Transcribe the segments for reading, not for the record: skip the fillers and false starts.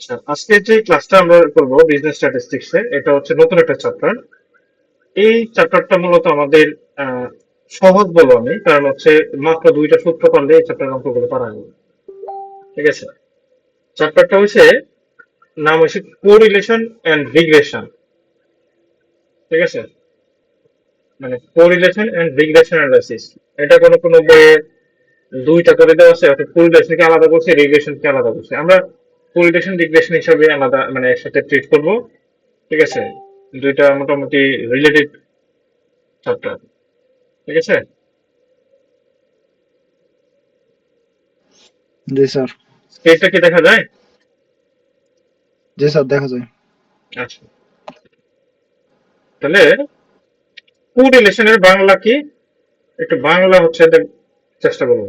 আচ্ছা, আজকে যে ক্লাসটা আমরা করব বিজনেস স্ট্যাটিস্টিক্স এর, এটা হচ্ছে নতুন একটা চ্যাপ্টার। এই চ্যাপ্টারটা মূলত আমাদের আহ, সহজ বলবো আমি, কারণ হচ্ছে মাত্র দুইটা সূত্র পারলে এই চ্যাপ্টার অঙ্কগুলো পারা যাবে। ঠিক আছে, চ্যাপ্টারটা হচ্ছে নাম হচ্ছে কোরিলেশন এন্ড রিগ্রেশন। ঠিক আছে, মানে কোরিলেশন এন্ড রিগ্রেশন অ্যানালাইসিস। এটা কোনো কোনো বইয়ে দুইটা করে দেওয়া আছে, অর্থাৎ কোরিলেশনকে আলাদা করছে, রিগ্রেশনকে আলাদা করছে। আমরা কোরিলেশন রিগ্রেশন হিসাবে আলাদা মানে একসাথে ট্রিট করব। ঠিক আছে, দুইটা মোটামুটি রিলেটেড চ্যাপ্টার। ঠিক আছে, জি স্যার। স্কেচটা কি দেখা যায়? জি স্যার, দেখা যায়। আচ্ছা, তাহলে কোরিলেশনের বাংলা কি, একটু বাংলা হচ্ছে চেষ্টা করবো।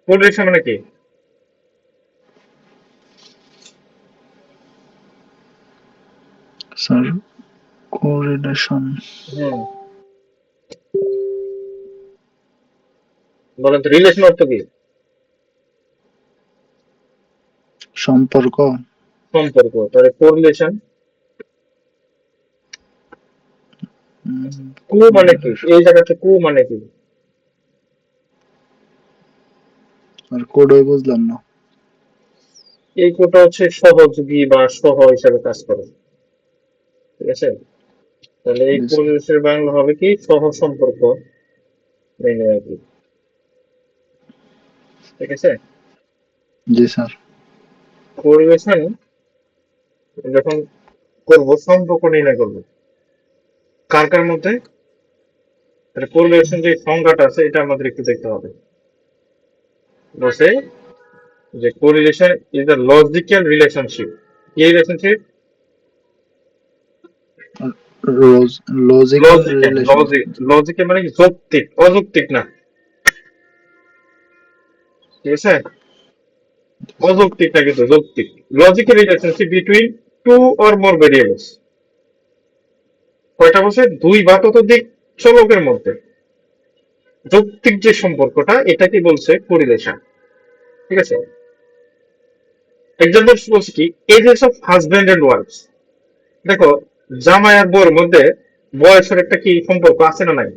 কোরিলেশন মানে কি? স্যার, কোরিলেশন হুম, বলেন তো, রিলেশন অর্থ কি? সম্পর্ক। সম্পর্ক। তাহলে কোরিলেশন, কু মানে কি? correlation। এই জায়গাতে কু মানে কি? আর কোডই বুঝলাম না। এই কুটা হচ্ছে সহযোগী বা সহ হিসাবে কাজ করে। ঠিক আছে, তাহলে এই জি স্যার। কোরিলেশনের বাংলা হবে কি, সহ সম্পর্ক মেনে আর কি। ঠিক আছে, জি স্যার। কোরিলেশন যখন করবো, সম্পর্ক নির্ণয় করবো কার কার মধ্যে। তাহলে কোরিলেশন যে সংজ্ঞাটা আছে এটা আমাদের একটু দেখতে হবে। বলছে যে correlation is the logical relationship. কি রিলেশনশিপ? রোজ লজিক্যাল লজিক্যাল, রিলেশন। লজিক্যাল মানে কি? যৌক্তিক, অযৌক্তিক না। ঠিক আছে, অযৌক্তিক না কিন্তু যৌক্তিক। Logical relationship between two or more variables. কয়টা বলছে? দুই বা ততোধিক চলকের মধ্যে যৌক্তিক যে সম্পর্কটা, এটাকে বলছে কোরিলেশন। ঠিক আছে, এক্সাম্পল বলছে কি, ages of husband and wife. দেখো, জামাই আর বউর মধ্যে বয়সের একটা কি সম্পর্ক আছে না নাই?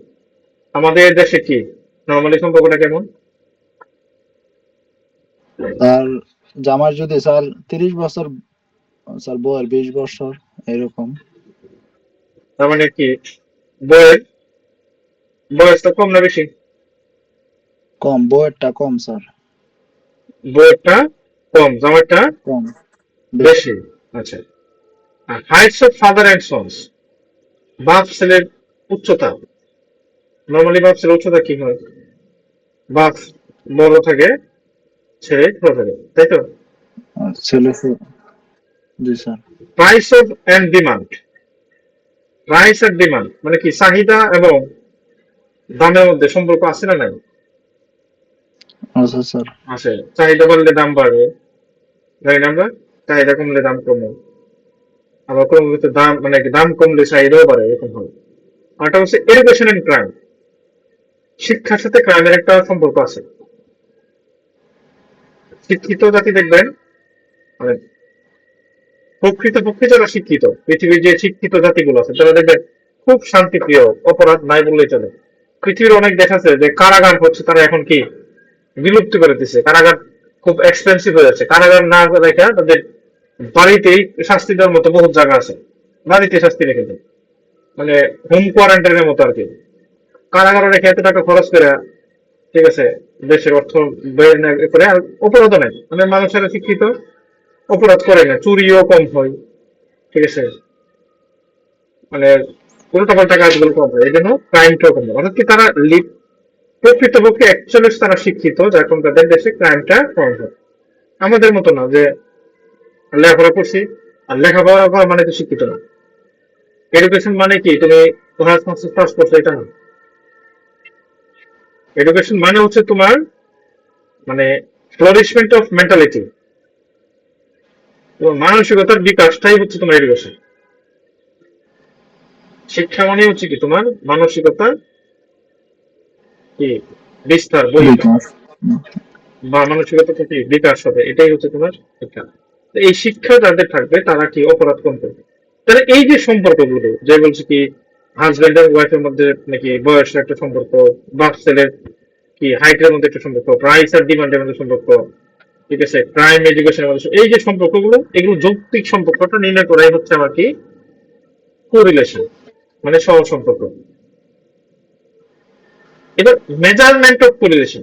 আমাদের দেশে কি নর্মালি সম্পর্কটা কেমন? আর জামার যদি স্যার 30 বছর, স্যার বউয়ের 20 বছর, এরকম। তার মানে কি, বউয়ের বয়সটা কম না বেশি? কম, বউয়েরটা কম স্যার। বউয়েরটা কম, জামাইটা কম, বেশি। বেশি। আচ্ছা, Heights of father and sons. বাপ ছেলের উচ্চতা, নর্মালি বাপ ছেলের উচ্চতা কি হয়? বাপ বড় থাকে, ছেলে ছোট থাকে, তাই তো? আর ছেলে জি sir. Price of and demand. Price আর ডিমান্ড মানে কি, চাহিদা এবং দামের মধ্যে সম্পর্ক আছে না নাই? আচ্ছা স্যার। আছে। চাহিদা বাড়লে দাম বাড়বে, জানি না আমরা? চাহিদা কমলে দাম কমে, আবার কোনো কিছু দাম মানে কি, দাম কমলে চাহিদাও বাড়ে, এরকম হয়। আরেকটা হচ্ছে এডুকেশন এন্ড ক্রাইম। শিক্ষার সাথে ক্রাইমের একটা সম্পর্ক আছে। শিক্ষিত জাতি দেখবেন, মানে প্রকৃতপক্ষে যারা শিক্ষিত, পৃথিবীর যে শিক্ষিত জাতিগুলো আছে তারা দেখবেন খুব শান্তিপ্রিয়, অপরাধ নাই বললেই চলে। পৃথিবীর অনেক দেশ আছে যে কারাগার হচ্ছে তারা এখন কি বিলুপ্তি করে দিচ্ছে, কারাগার খুব এক্সপেন্সিভ হয়ে যাচ্ছে। কারাগার না রেখে তাদের বাড়িতেই শাস্তি দেওয়ার মতো বহুত জায়গা আছে, বাড়িতে শাস্তি রেখে দেয়, মানে হোম কোয়ারেন্টাইনের মতো আর কি। কারাগারে রেখে এত টাকা খরচ করে, ঠিক আছে, দেশের অর্থ ব্যয় না করে, আর অপরাধও নাই, মানে মানুষেরা শিক্ষিত, অপরাধ করে না, চুরিও কম হয়। ঠিক আছে, মানে উল্টা পাল্টা কাজগুলো কম হয়, এই জন্য ক্রাইমটাও কম হয়। অর্থাৎ কি, তারা প্রকৃতপক্ষে অ্যাকচুয়ালি তারা শিক্ষিত, যার কারণে তাদের দেশে ক্রাইমটা কম হয়। আমাদের মতো না যে লেখাপড়া করছি, আর লেখাপড়া করা মানে তো শিক্ষিত না। এডুকেশন মানে কি তুমি অনার্স মাস্টার্স পাস করছো, এটা না। এডুকেশন মানে হচ্ছে তোমার মানে ফ্লোরিশমেন্ট অফ মেন্টালিটি, তোমার মানসিকতার বিকাশটাই হচ্ছে তোমার এডুকেশন। শিক্ষা মানে হচ্ছে কি, তোমার মানসিকতার কি বিস্তার, বহিঃপ্রকাশ, বিকাশ। বা মানসিকতা থেকে বিকাশ হবে, এটাই হচ্ছে তোমার শিক্ষা। তো এই শিক্ষা যাদের থাকবে তারা কি অপরাধ কম করবে। তাহলে এই যে সম্পর্কগুলো যে বলছে কি হাজবেন্ড এন্ড ওয়াইফের মধ্যে নাকি বয়সের একটা সম্পর্ক, বাপ ছেলের কি হাইটের মধ্যে একটা সম্পর্ক, প্রাইস আর ডিমান্ডের মধ্যে সম্পর্ক, ঠিক আছে, ক্রাইম এডুকেশনের মধ্যে এই যে সম্পর্কগুলো, এগুলো যৌক্তিক সম্পর্কটা নির্ণয় করাই হচ্ছে আমার কি কোরিলেশন, মানে সহ সম্পর্ক। এবার মেজারমেন্ট অফ কোরিলেশন,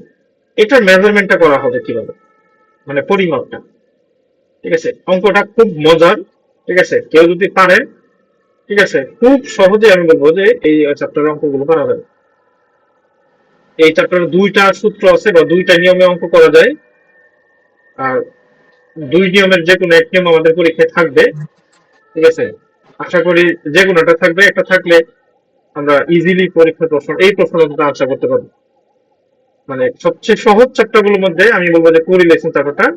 এটার মেজারমেন্টটা করা হবে কিভাবে, মানে পরিমাপটা। ঠিক আছে, অঙ্কটা খুব মজার। ঠিক আছে, কেউ যদি পারে, ঠিক আছে, খুব সহজে আমি বলবো যে এই চ্যাপ্টারের অঙ্কগুলো করা যায়। এই চ্যাপ্টারে দুইটা সূত্র আছে বা দুইটা নিয়মে অঙ্ক করা যায়। আর দুই নিয়মের যে কোনো এক নিয়ম আমাদের পরীক্ষায় থাকবে। ঠিক আছে, আশা করি যে কোনোটা থাকবে, একটা থাকলে আমরা ইজিলি পরীক্ষার প্রশ্ন, এই প্রশ্নটা আনসার করতে পারবো। মানে সবচেয়ে সহজ চ্যাপ্টার গুলোর মধ্যে আমি বলবো যে কোরিলেশন চ্যাপ্টারটা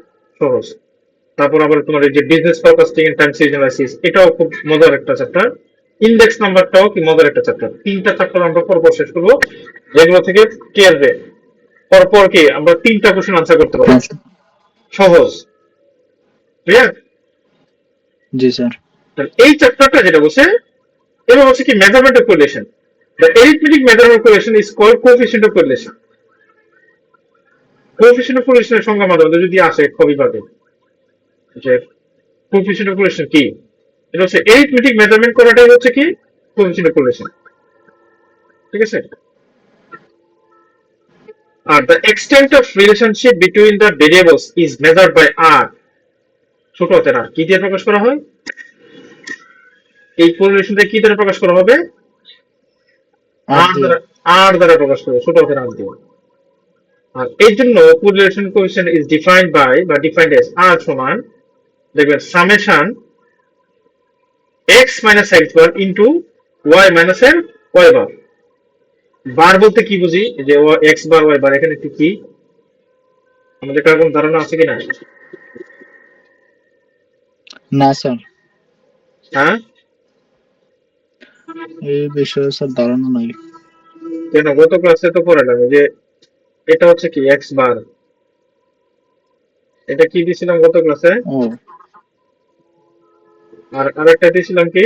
সহজ। তারপর আবার তোমার এই যে business forecasting and time series analysis, এটাও খুব মজার একটা চ্যাপ্টার। ইন্ডেক্স নাম্বারটাও কি মজার একটা চ্যাপ্টার। তিনটা চ্যাপ্টার আমরা পরপর শেষ করবো, যেগুলো থেকে কি আসবে, পরপর কি আমরা তিনটা কোশ্চেন আনসার করতে পারবো, সহজ। ক্লিয়ার? জি স্যার। তাহলে এই চ্যাপ্টারটা যেটা বলছে, এবার হচ্ছে কি measurement of correlation. The arithmetic measurement of correlation is called coefficient of correlation. Coefficient of কোরিলেশনের সংজ্ঞা মাঝে মধ্যে যদি আসে খুবই পাবে যে কোএফিসিয়েন্ট অফ কোরিলেশন কি, এটা হচ্ছে এরিথমেটিক মেজারমেন্ট করাটাই হচ্ছে কি কোএফিসিয়েন্ট অফ কোরিলেশন। ঠিক আছে, আর the extent of relationship between the variables is measured by R. ছোট হাতের আর কি দিয়ে প্রকাশ করা হয়, এই কোরিলেশনটা কি দ্বারা প্রকাশ করা হবে, আর দ্বারা, আর দ্বারা প্রকাশ করবে, ছোট হাতের আর দিয়ে। আর এই জন্য correlation coefficient is defined by বা ডিফাইন্ড এজ আর সমান, দেখবেন, summation x minus x bar into y minus এর ওয়াই বার। বার বলতে কি বুঝি, যে এক্স বার ওয়াই বার, এখানে একটু কি আমাদের কার কোনো ধারণা আছে কিনা? না স্যার, হ্যাঁ, এই বিষয়ে স্যার ধারণা নাই। কেন, গত ক্লাসে তো পড়ালাম যে এটা হচ্ছে কি এক্স বার, এটা কি দিয়েছিলাম গত ক্লাসে, ও আর আরেকটা দিয়েছিলাম কি,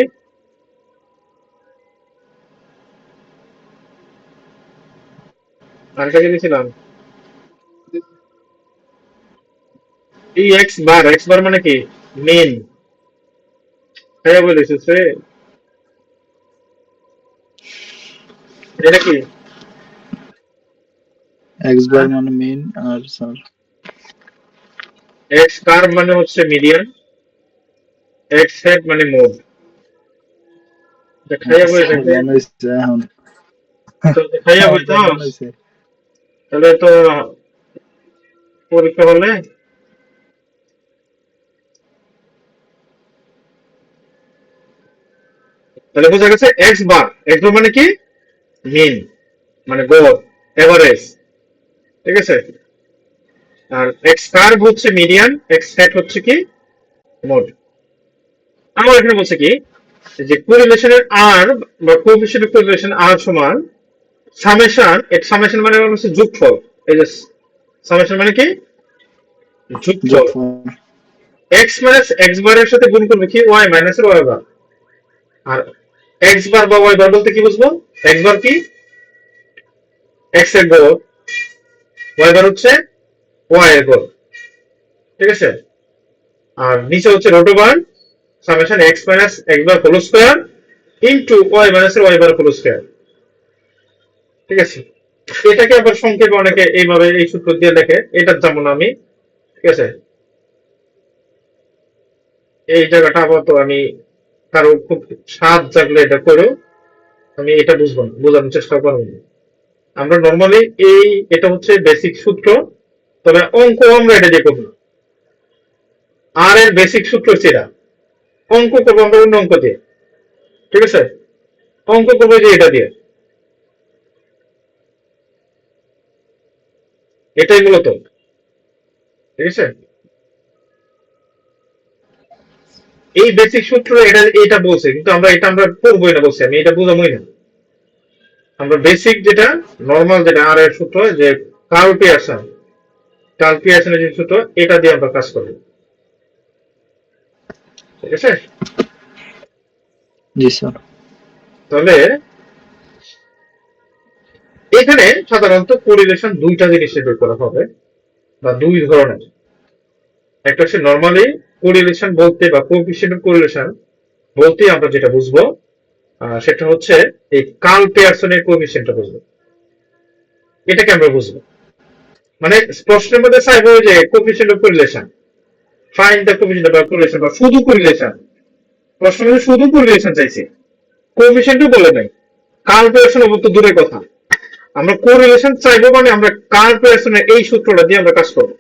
আরেকটা কি দিয়েছিলাম, এই এক্স বার, এক্স বার মানে কি মেন। হ্যাঁ বলেছিস রে, এটা কি এক্স বার মানে মেইন, আর স্যার এক্স কার্ভ মানে হচ্ছে মিডিয়ান, এক্স হেড মানে মোড। খাইয়া বলে স্যার থাকে, জানাইছে এখন। খাইয়া বই তো, জানাইছে। তাহলে তো পরীক্ষা হলে তাহলে বোঝা গেছে এক্স বার, এক্স বার মানে কি মিন, মানে গড়, এভারেজ। ঠিক আছে, আর এক্স কার্ভ হচ্ছে মিডিয়ান, এক্স হেড হচ্ছে কি মোড। আমার এখানে বলছে কি যে কোরিলেশনের আর বা কোএফিসিয়েন্ট অফ কোরিলেশন আর সমান সামেশন, এট সামেশন মানে হচ্ছে যোগফল। এই যে সামেশন মানে কি যোগফল, যোগফল। এক্স মাইনাস এক্স বারের সাথে গুণ করবে কি ওয়াই মাইনাস এর ওয়াই বার। আর এক্স বার বা ওয়াই বার বলতে কি বুঝবো, এক্স বার কি এক্স এর গড়, ওয়াই বার হচ্ছে ওয়াই এর গড়। ঠিক আছে, আর নিচে হচ্ছে root over summation x minus x bar whole square into y minus এর ওয়াই বার হোল স্কয়ার। ঠিক আছে, এটাকে আবার সংক্ষেপে অনেকে এইভাবে এই সূত্র দিয়ে লেখে, এটা যেমন আমি, ঠিক আছে, এই জায়গাটা আপাতত আমি কারো খুব স্বাদ জাগলে এটা করো, আমি এটা বুঝবো না, বোঝানোর চেষ্টা করবো না। আমরা নর্মালি এই, এটা হচ্ছে বেসিক সূত্র, তবে অঙ্ক আমরা এটা দিয়ে করবো না। আর এর বেসিক সূত্র হচ্ছে এটা, অঙ্ক করবো আমরা অন্য অঙ্ক দিয়ে। ঠিক আছে, অঙ্ক করবো যে এটা দিয়ে, এটাই মূলত। ঠিক আছে, এই বেসিক সূত্র এটা, এটা বলছে, কিন্তু আমরা এটা আমরা করবোই না বলছি, আমি এটা বোঝাবোই না। আমরা বেসিক যেটা নর্মাল যেটা আর এর সূত্র, যে কার্ল পিয়ারসন, কার্ল পিয়ারসনের যে সূত্র, এটা দিয়ে আমরা কাজ করবো। ঠিক আছে? জি স্যার। তাহলে এখানে সাধারণত কোরিলেশন দুইটা জিনিসে বের করা হবে, বা দুই ধরনের। একটা হচ্ছে নর্মালি কোরিলেশন বলতে বা কোএফিসিয়েন্ট অফ কোরিলেশন বলতে আমরা যেটা বুঝবো সেটা হচ্ছে এই কার্ল পিয়ারসনের কোএফিসিয়েন্টটা বুঝবো। এটাকে আমরা বুঝবো, মানে প্রশ্নের মধ্যে চাইবো যে coefficient of correlation, find the coefficient of correlation বা শুধু কোরিলেশন। প্রশ্নের মধ্যে শুধু কোরিলেশন চাইছে, কোএফিসিয়েন্টও বলে নাই। কার্ল পিয়ারসন তো দূরের কথা, আমরা কোরিলেশন চাইবো, মানে আমরা কার্ল পিয়ারসনের এই সূত্রটা দিয়ে আমরা কাজ করবো।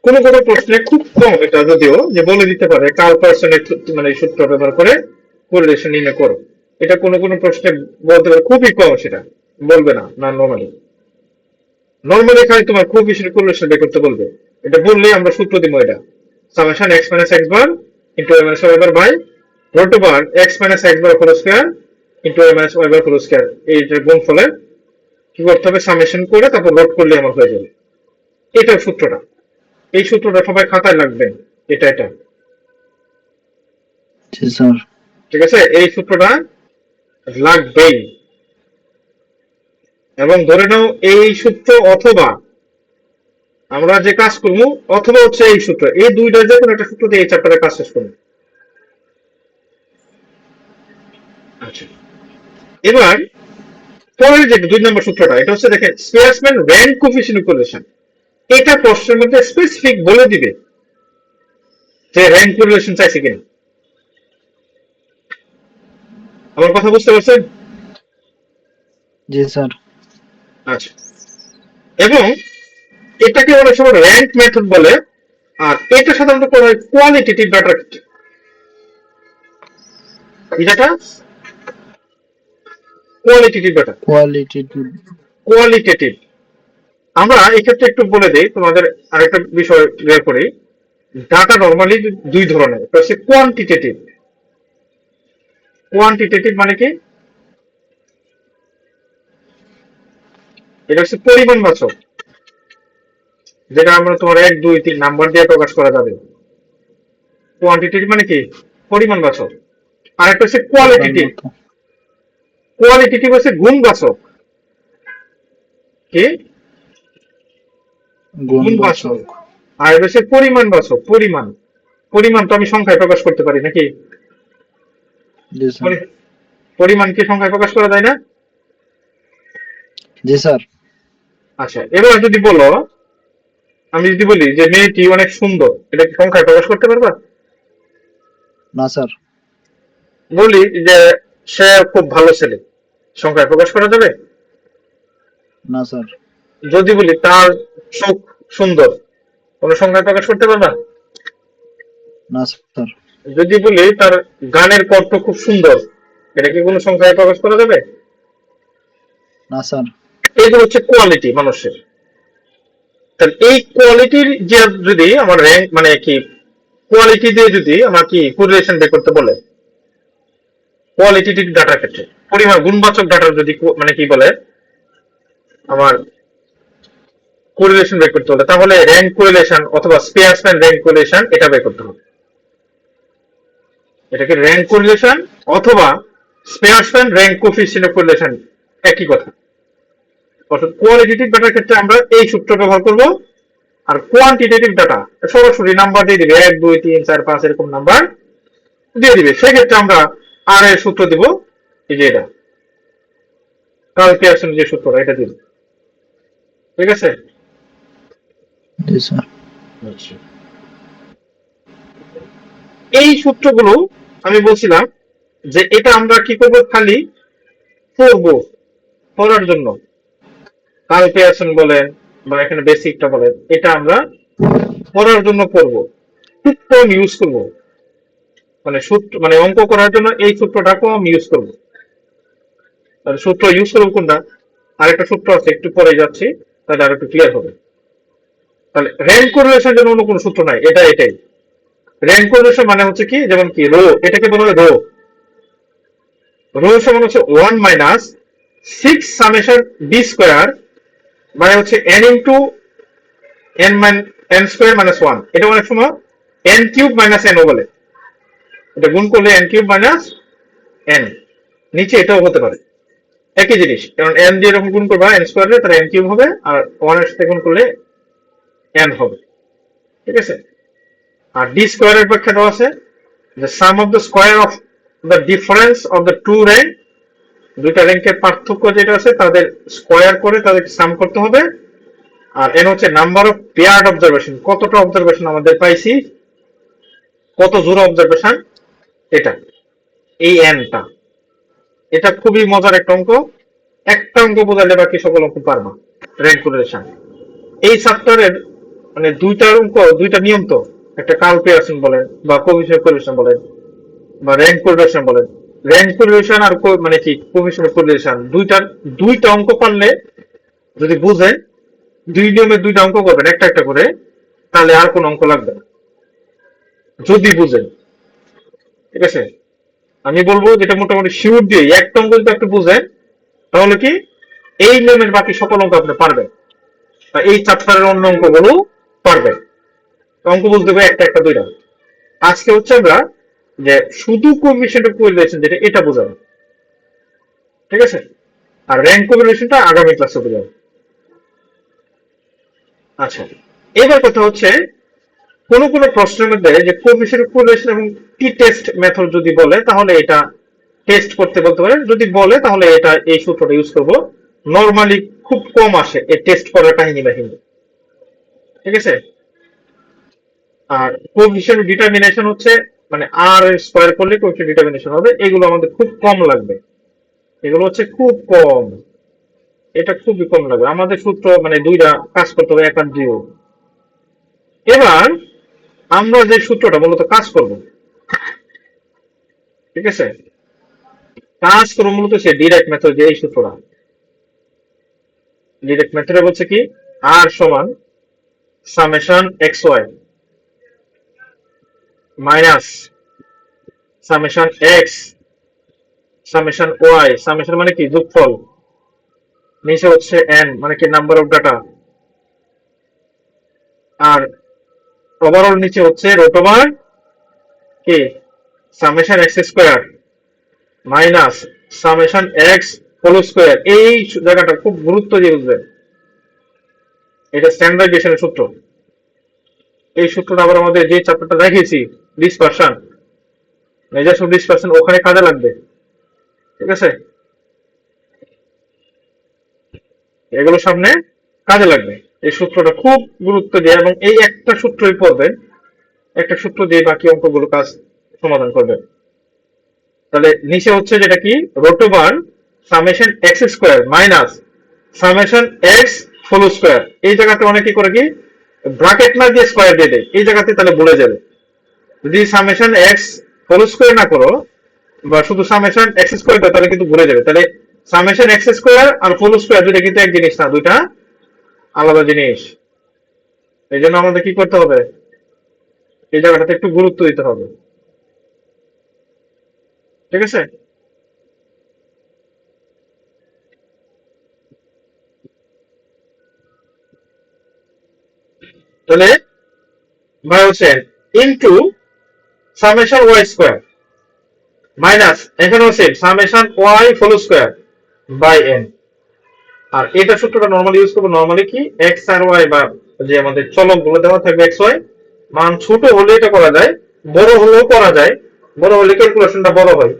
কোনো কোনো প্রশ্নে খুব কম এটা যদিও যে বলে দিতে পারে কার্ল পিয়ারসনের মানে সূত্র ব্যবহার করে কোরিলেশন নির্ণয় করো, এটা কোনো কোনো প্রশ্নে বলতে পারে, খুবই কম, সেটা বলবে না। না নরমালি নরমালি খালি তোমার কোএফিসিয়েন্ট কোরিলেশন বের করতে বলবে। এটা বললেই আমরা সূত্র দিব, এটা summation x minus x bar into y minus y bar by root over x minus x bar whole square into y minus y bar whole square. এইটার গুণফলে কি করতে হবে, সামেশন করে তারপর লট করলে আমার হয়ে যাবে। এটা সূত্রটা, এই সূত্রটা সবাই খাতায় লাগবে। এটা এটা জি স্যার। ঠিক আছে, এই সূত্রটা লাগবেই। এবং ধরে নাও এই সূত্র অথবা আমরা যে কাজ করবো, অথবা হচ্ছে এই সূত্র, এই দুইটা যে কোনো একটা সূত্র দিয়ে এই চ্যাপ্টারের কাজ শেষ করবো। আচ্ছা, এবার পরের যে 2 নম্বর সূত্রটা, এটা হচ্ছে দেখেন স্পেয়ারম্যান র্যাঙ্ক কোএফিসিয়েন্ট কোরিলেশন। এটা প্রশ্নের মধ্যে স্পেসিফিক বলে দিবে যে র্যাঙ্ক কোরিলেশন চাইছে কিনা। আমার কথা বুঝতে পারছেন? জি স্যার। আচ্ছা, এবং এটাকে অনেক সময় র্যাঙ্ক মেথড বলে, আর এটা সাধারণত করা হয় কোয়ালিটেটিভ ডাটার ক্ষেত্রে। এটা কোয়ালিটেটিভ ডাটা, কোয়ালিটেটিভ। আমরা এক্ষেত্রে একটু বলে দেই তোমাদের, আরেকটা বিষয় ক্লিয়ার করি। ডাটা নরমালি দুই ধরনের, একটা হচ্ছে কোয়ান্টিটেটিভ। কোয়ান্টিটেটিভ মানে কি, এটা হচ্ছে পরিমাণবাচক, যেটা আমরা তোমার 1 2 3 নাম্বার দিয়ে প্রকাশ করা যাবে। কোয়ান্টিটেটিভ মানে কি, পরিমাণবাচক। আর একটা হচ্ছে কোয়ালিটেটিভ। কোয়ালিটেটিভ হচ্ছে গুণবাচক। কি, গুণবাচক। আর এটা হচ্ছে পরিমাণবাচক, পরিমাণ। পরিমাণ তো আমি সংখ্যায় প্রকাশ করতে পারি নাকি? জি স্যার। পরিমাণ কি সংখ্যায় প্রকাশ করা যায় না? জি স্যার। আচ্ছা, এবার যদি বলো, আমি যদি বলি যে মেয়েটি অনেক সুন্দর, এটা কি সংখ্যায় প্রকাশ করতে পারবা? না স্যার। বলি যে সে খুব ভালো ছেলে, সংখ্যায় প্রকাশ করা যাবে? না স্যার। যদি বলি তার চোখ সুন্দর, কোন সংখ্যায় প্রকাশ করতে পারবা? না স্যার। যদি বলি তার গানের কণ্ঠ খুব সুন্দর, এটা কি কোনো সংখ্যায় প্রকাশ করা যাবে? না স্যার। এইগুলো হচ্ছে কোয়ালিটি মানুষের। তাহলে এই কোয়ালিটির যে যদি আমার র্যাঙ্ক মানে কি, কোয়ালিটি দিয়ে যদি আমার কি কোরিলেশন বের করতে বলে, কোয়ালিটেটিভ ডাটার ক্ষেত্রে পরিমাণ গুণবাচক ডাটার যদি মানে কি বলে আমার কোরিলেশন বের করতে হলে, তাহলে র্যাঙ্ক কোরিলেশন অথবা স্পেয়ারম্যান র্যাঙ্ক কোরিলেশন এটা বের করতে হবে। এটাকে র্যাঙ্ক কোরিলেশন অথবা স্পেয়ারম্যান র্যাঙ্ক কোএফিসিয়েন্ট কোরিলেশন একই কথা। অর্থাৎ কোয়ালিটেটিভ ডাটার ক্ষেত্রে আমরা এই সূত্র ব্যবহার করব, আর কোয়ান্টিটেটিভ ডাটা সরাসরি নাম্বার দিয়ে দিবে, 1 2 3 4 5 এরকম নাম্বার দিয়ে দিবে, সেক্ষেত্রে আমরা আর এর সূত্র দিব, এই যে এটা কার্ল পিয়ারসন যে সূত্রটা, এটা দিব। ঠিক আছে? জি স্যার। এই সূত্রগুলো আমি বলছিলাম যে এটা আমরা কি করব, খালি পড়বো, পড়ার জন্য। কার্ল পিয়ারসন বলেন বা এখানে বেসিকটা বলেন, এটা আমরা পড়ার জন্য পড়বো, খুব কম ইউজ করবো। মানে সূত্র মানে অঙ্ক করার জন্য এই সূত্রটা কম ইউজ করবো। তাহলে সূত্র ইউজ করবো কোনটা, আরেকটা সূত্র আছে, একটু পরে যাচ্ছি, তাহলে আর একটু ক্লিয়ার হবে। তাহলে র্যাঙ্ক কোরিলেশন জন্য অন্য কোনো সূত্র নাই, এটা এটাই। র্যাঙ্ক কোরিলেশন মানে হচ্ছে কি, যেমন কি রো, এটাকে বলা হয় রো। রো সমান হচ্ছে 1 মাইনাস 6 সামেশন বি স্কয়ার, মানে হচ্ছে n into n square minus 1। এটা অনেক সময় এন কিউব মাইনাস এন ও বলে, এটা গুণ করলে এন কিউব মাইনাস এন, নিচে এটাও হতে পারে একই জিনিস, কারণ এন দিয়ে যখন গুণ করবা এন স্কোয়ারে তাহলে এন কিউব হবে, আর ওয়ান এর সাথে গুণ করলে এন হবে, ঠিক আছে। আর ডি স্কোয়ারের ব্যাখ্যাটাও আছে, the sum of the square of the difference of the two rank, দুইটা র্যাঙ্কের পার্থক্য যেটা আছে তাদের স্কোয়ার করে তাদেরকে সাম করতে হবে। আর এন হচ্ছে নাম্বার অফ পেয়ার্ড অবজারভেশন, কতটা অবজারভেশন আমাদের পাইছি, কত জোড়া অবজারভেশন, এটা এই এনটা, এটা খুবই মজার একটা অঙ্ক। একটা অঙ্ক বোঝালে বাকি সকল অঙ্ক পারবা। র্যাঙ্ক কোরিলেশন এই চ্যাপ্টারের মানে দুইটা অঙ্ক, দুইটা নিয়ম তো, একটা কার্ল পিয়ারসন বলেন বা কোএফিসিয়েন্ট কোরিলেশন বলেন বা র্যাঙ্ক কোরিলেশন বলেন। র্যাঙ্ক কোরিলেশন আর মানে কি কোএফিসিয়েন্ট কোরিলেশন, দুইটা অঙ্ক পারলে যদি বুঝেন, দুই নিয়মে দুইটা অঙ্ক করবেন একটা একটা করে, তাহলে আর কোন অঙ্ক লাগবে না যদি বুঝেন, ঠিক আছে। আমি বলবো যেটা মোটামুটি শিওর দিয়ে একটা অঙ্ক যদি আপনি বুঝেন, তাহলে কি এই নিয়মের বাকি সকল অঙ্ক আপনি পারবেন, বা এই চ্যাপ্টারের অন্য অঙ্কগুলো পারবেন। অঙ্ক বুঝতে হবে একটা একটা দুইটা। আজকে হচ্ছে আমরা যে শুধু কোএফিসিয়েন্ট কোরিলেশন যেটা, এটা বোঝাবো, ঠিক আছে। আর র্যাঙ্ক কোরিলেশনটা আগামী ক্লাসে বোঝাবো। আচ্ছা, এবার কথা হচ্ছে কোন কোন প্রশ্নের মধ্যে যে কোএফিসিয়েন্ট কোরিলেশন এবং টি টেস্ট মেথড যদি বলে তাহলে এটা টেস্ট করতে বলতে পারেন, যদি বলে তাহলে এটা এই সূত্রটা ইউজ করব। নরমালি খুব কম আসে এই টেস্ট করার কাহিনী বাহিনী, ঠিক আছে। আর কোএফিসিয়েন্ট ডিটারমিনেশন হচ্ছে মানে আর স্কয়ার করলে কোএফিসিয়েন্ট ডিটারমিনেশন হবে, এগুলো আমাদের খুব কম লাগবে, এগুলো হচ্ছে খুব কম, এটা খুবই কম লাগবে আমাদের। সূত্র মানে দুইটা কাজ করতে হবে, এক আর জিরো। এবার আমরা যে সূত্রটা মূলত কাজ করব, ঠিক আছে, কাজ করব মূলত সে ডিরেক্ট মেথড, যে এই সূত্রটা ডিরেক্ট মেথডে বলছে কি আর সমান summation x y minus summation x summation y, summation মানে কি যোগফল, নিচে হচ্ছে এন মানে কি নাম্বার অফ ডাটা, আর ওভারঅল নিচে হচ্ছে রুট ওভার কি summation x square minus summation x whole square. এই জায়গাটা খুব গুরুত্ব দিয়ে বুঝবেন, এটা স্ট্যান্ডার্ডাইজেশনের সূত্র। এই সূত্রটা আবার আমাদের যে চ্যাপ্টারটা দেখিয়েছি ডিসপারশন, মেজার্স অফ ডিসপারশন, ওখানে কাজে লাগবে, ঠিক আছে। এগুলো সামনে কাজে লাগবে, এই সূত্রটা খুব গুরুত্ব দিয়ে, এবং এই একটা সূত্রই পড়বেন, একটা সূত্র দিয়ে বাকি অঙ্কগুলো কাজ সমাধান করবেন। তাহলে নিচে হচ্ছে যেটা কি root over summation x square minus summation x whole square. এই জায়গাতে অনেকে করে কি ব্র্যাকেট না দিয়ে স্কোয়ার দিয়ে দেয়, এই জায়গাতে তাহলে ভুলে যাবে। যদি সামেশন এক্স হোল স্কোয়ার না করো বা শুধু সামেশন এক্স স্কোয়ার দাও তাহলে কিন্তু ভুলে যাবে। তাহলে সামেশন এক্স স্কোয়ার আর হোল স্কোয়ার দুইটা কিন্তু এক জিনিস না, দুইটা আলাদা জিনিস। এই জন্য আমাদের কি করতে হবে, এই জায়গাটাতে একটু গুরুত্ব দিতে হবে, ঠিক আছে। তাহলে ভাই হচ্ছে into summation Y square minus এখানে হচ্ছে summation Y whole square by N. আর এটা সূত্রটা নরমালি ইউজ করবো, নরমালি কি এক্স আর ওয়াই বা যে আমাদের চলক গুলো দেওয়া থাকবে এক্স ওয়াই, মান ছোট হলে এটা করা যায়, বড় হলেও করা যায়, বড় হলে ক্যালকুলেশনটা বড় হয়।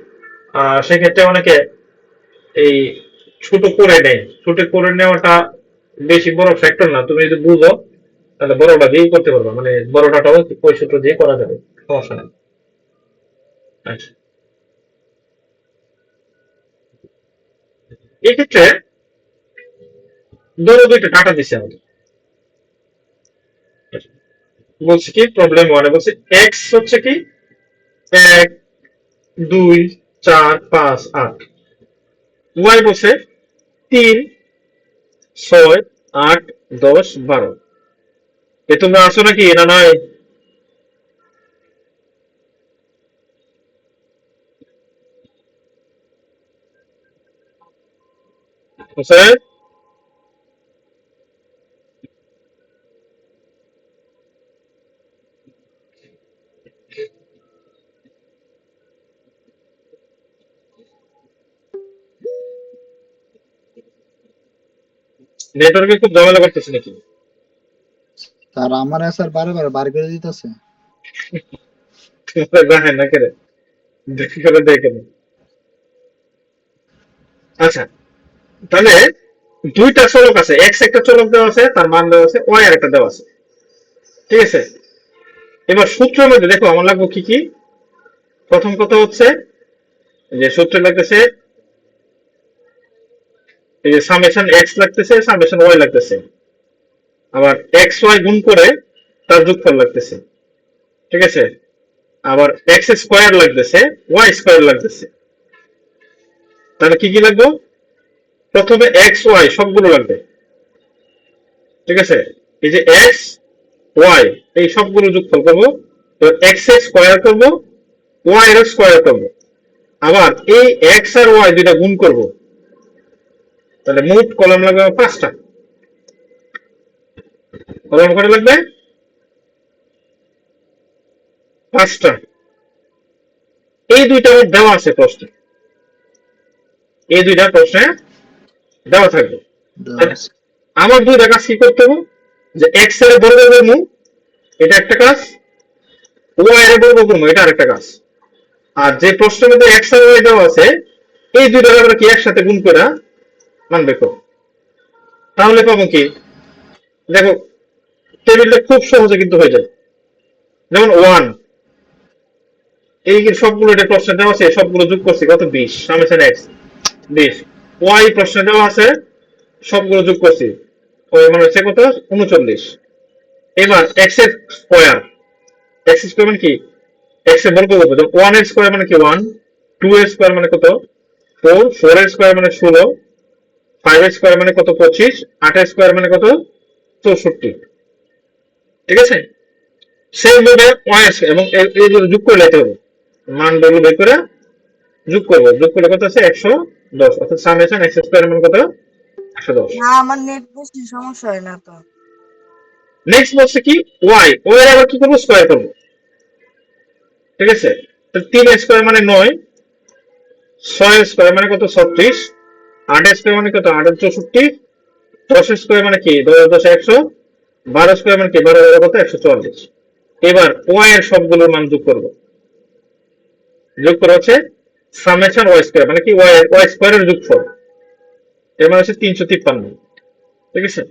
সেক্ষেত্রে অনেকে এই ছোট করে নেয়, ছোট করে নেওয়াটা বেশি বড় ফ্যাক্টর না, তুমি যদি বুঝো তাহলে বড়টা দিয়েই করতে পারবা, মানে বড়টাও ওই সূত্র দিয়ে করা যাবে, সমস্যা নেই। আচ্ছা, এক্ষেত্রে ধরো দুইটা ডাটা দিচ্ছে আমাদের, বলছে কি প্রবলেম ওয়ানে বলছে এক্স হচ্ছে কি 1 2 4 5 8, ওয়াই বলছে 3 6 8 10 12। এ তোমরা আসো নাকি না নয়? বলছে নেটওয়ার্কে খুব ঝামেলা করতেছে নাকি? স্যার আমার স্যার বারে বারে বার করে দিতেছে। দেখেন না কেন, দেখে করে দেখেন। আচ্ছা, তাহলে দুইটা চলক আছে, এক্স একটা চলক দেওয়া আছে, তার মান দেওয়া আছে, ওয়াই আর একটা দেওয়া আছে, ঠিক আছে? এবার সূত্রের মধ্যে দেখো আমার লাগবে কি কি। প্রথম কথা হচ্ছে যে সূত্রে লাগতেছে এই যে সামেশন এক্স লাগতেছে, সামেশন ওয়াই লাগতেছে, আবার এক্স ওয়াই গুণ করে তার যোগফল লাগতেছে, ঠিক আছে? আবার এক্স স্কোয়ার লাগতেছে, ওয়াই স্কোয়ার লাগতেছে। তাহলে কি কি লাগবে? প্রথমে এক্স ওয়াই সবগুলো লাগবে, ঠিক আছে? এই যে এক্স ওয়াই এই সবগুলো যোগফল করবো, তো এক্স এর স্কোয়ার করবো, ওয়াই এর স্কোয়ার করবো, আবার এই এক্স আর ওয়াই দুইটা গুণ করব। তাহলে মোট কলাম লাগবে 5টা। কলাম কটা লাগবে? 5টা। এই দুইটা আমার দেওয়া আছে প্রশ্নে, এই দুইটা প্রশ্নে দেওয়া থাকবে। দেওয়া আছে। আমার দুইটা কাজ কি করতে হবে, যে এক্স এর বর্গ করবো, এটা একটা কাজ, ওয়াই এর বর্গ করবো, এটা আরেকটা কাজ। আর যে প্রশ্নের মধ্যে এক্স আর ওয়াই দেওয়া আছে এই দুইটা আমরা কি একসাথে গুণ করে মান বের করব। তাহলে পাবো কি, দেখো টেবিলটা খুব সহজে কিন্তু হয়ে যাবে। যেমন 1, এই যে সবগুলো এটা প্রশ্নে দেওয়া আছে, সবগুলো যোগ করছি কত, 20, সামেশন এক্স 20, ওয়াই প্রশ্নে দেওয়া আছে সবগুলো যোগ করছি, ওই মানে হচ্ছে কত, 39। এবার এক্স এর স্কোয়ার, এক্স স্কোয়ার মানে কি, এক্স এর বর্গ করবো, 1 এর স্কোয়ার মানে কি 1, 2 এর স্কোয়ার মানে কত 4, 4 এর স্কোয়ার মানে 16, 5 এর স্কোয়ার মানে কত 25, 8 এর স্কোয়ার মানে কত 64, ঠিক আছে? সেই ভাবে ওয়াই এবং এই যে যোগ করে নিতে হবে, মান গুলো বের করে যোগ করবো, যোগ করলে কত আছে 110, অর্থাৎ সামেশন এক্স স্কোয়ার মান কত 110। না আমার নেট বেশি সমস্যা হয় না তো। নেক্সট বলছে কি, ওয়াই, ওয়াই এর আবার কি করবো, স্কোয়ার করবো, ঠিক আছে? তো 3 স্কোয়ার মানে 9, 6 স্কোয়ার মানে কত 36, 8 স্কোয়ার মানে কত 8 64, 10 স্কোয়ার মানে কি 10 10 100, 12 স্কোয়ার মানে কি 12 কত 144। এবার ওয়াই এর সবগুলোর মান যোগ করবো, যোগ করা হচ্ছে সামেশন ওয়াই স্কোয়ার মানে কি ওয়াই স্কোয়ারের যোগফল, এর মানে হচ্ছে 353, ঠিক আছে?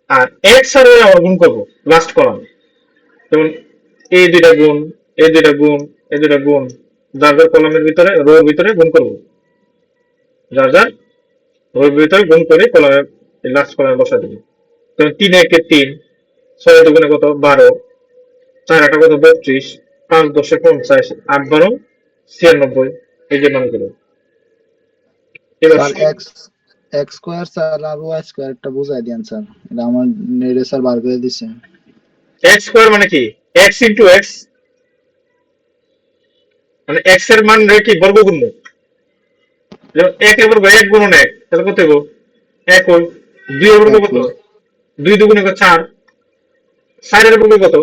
আর এক্স আর ওয়াই আবার গুণ করবো লাস্ট কলাম, যেমন এই দুইটা গুণ, এই দুইটা গুণ, এই দুইটা গুণ, যার যার কলামের ভিতরে রোর ভিতরে গুণ করবো, যার যার রোর ভিতরে গুণ করে কলামের লাস্ট কলামে বসা দেবো। যেমন 3 একে 3, 6 দুগুণে কত 12, 4 আটা কত 32, 5 10 50, 8 12 96, এই যে মানগুলো। এবার sir X X square sir আর ওয়াই স্কোয়ারটা বুঝাই দেন স্যার, এটা আমার নেটে স্যার বার করে দিছে। এক্স স্কোয়ার মানে কি, এক্স ইন্টু এক্স, মানে এক্স এর মান কি বর্গ গুণ, যেমন 1 এর বর্গ 1 গুণন 1, তাহলে কত হইব 1 হই। 2 এর বর্গ কত, 2 দুগুণে 4, 4 এর বর্গ কত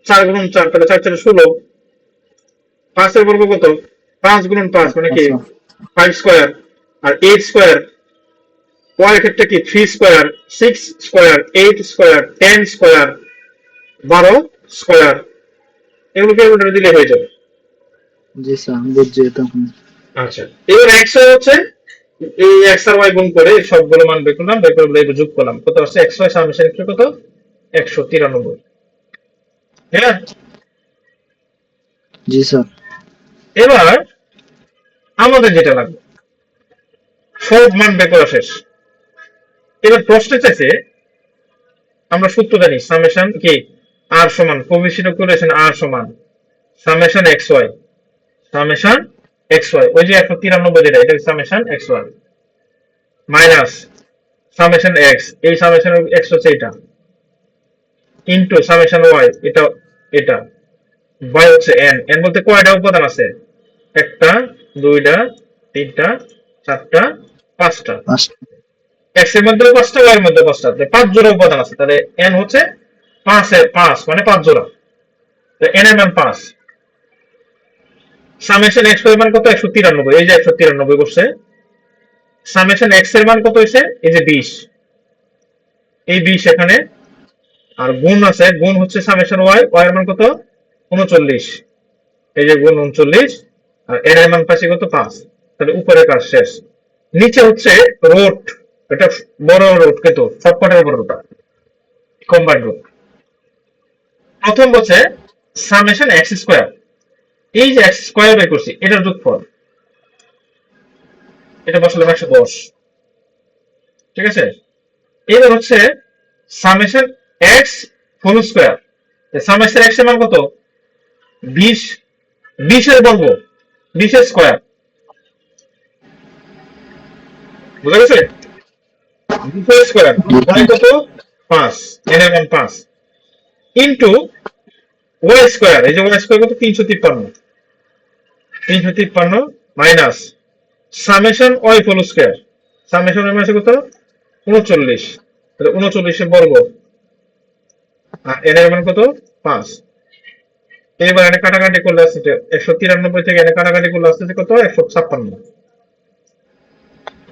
4 গুণন 4, তাহলে 4 4 16, 5 এর বর্গ কত 5 গুণন 5 মানে কি আচ্ছা 5 স্কয়ার, আর 8 স্কয়ার, ওয়াই এর ক্ষেত্রে কি 3 square, 6 square, 8 square, 10 square, 12 square, এগুলো ক্যালকুলেটরে দিলে হয়ে যাবে। জি স্যার বুঝছি তখন। আচ্ছা, এবার এক্স হচ্ছে এই এক্স আর ওয়াই গুণ করে সবগুলো মান বের করলাম, বের করে এবার যোগ করলাম, কত আসছে এক্স ওয়াই সামেশন কি কত 193। হ্যাঁ, জি স্যার। এবার আমাদের যেটা লাগবে সব মান বের করা শেষ। এবার প্রশ্নে চাইছে, আমরা সূত্র জানি সামেশন কি আর সমান কোএফিসিয়েন্ট অফ কোরিলেশন আর সমান summation x y, summation x y, ওই যে 193 যেটা, এটা summation x y minus summation x, এই সামেশন এক্স হচ্ছে এটা, ইনটু সামেশন ওয়াই, এটা এটা বাই হচ্ছে এন, এন বলতে কয়টা উপাদান আছে, একটা, দুইটা, তিনটা, চারটা, পাঁচটা, পাঁচটা। এক্স এর মধ্যে 5টা, ওয়াই এর মধ্যে 5টা, 5 জোড়া উপাদান আছে, তাহলে এন হচ্ছে 5 এর 5 মানে 5 জোড়া, এন এর মান 5। সামেশন এক্স ওয়াই মান কত 193, এই যে 193 করছে, সামেশন এক্স এর মান কত হয়েছে? এই যে 20, এই 20 এখানে, আর গুণ আছে, গুণ হচ্ছে সামেশন ওয়াই, ওয়াই এর মান কত? 39, এই যে গুণ 39, আর এর মান পাশে কত? 5। তাহলে উপরে কাজ শেষ। নিচে হচ্ছে রুট, এটা বড় রুট, কিন্তু সবকটার উপর রুট, কম্বাইন্ড রুট। প্রথম বলছে সামেশন এক্স স্কয়ার, এই যে এক্স স্কয়ার বের করছি এটার যোগফল, এটা বসালাম 110, ঠিক আছে। এবার হচ্ছে summation x whole square, summation x এর মান কত? 20, 20 এর বর্গ, 20 এর স্কয়ার, বুঝা গেছে? 20 এর স্কয়ার মানে কত? 5, এন এর মান 5 ইনটু ওয়াই স্কয়ার, এই যে ওয়াই স্কয়ার কত? 353, 353 minus summation Y whole square, summation এর মান আছে কত? 39, তাহলে 39 এর বর্গ, আর এন এর মান কত? 5। এবার এনে কাটাকাটি করলে আসছে 193 থেকে এনে কাটাকাটি করলে আসছে কত? 156।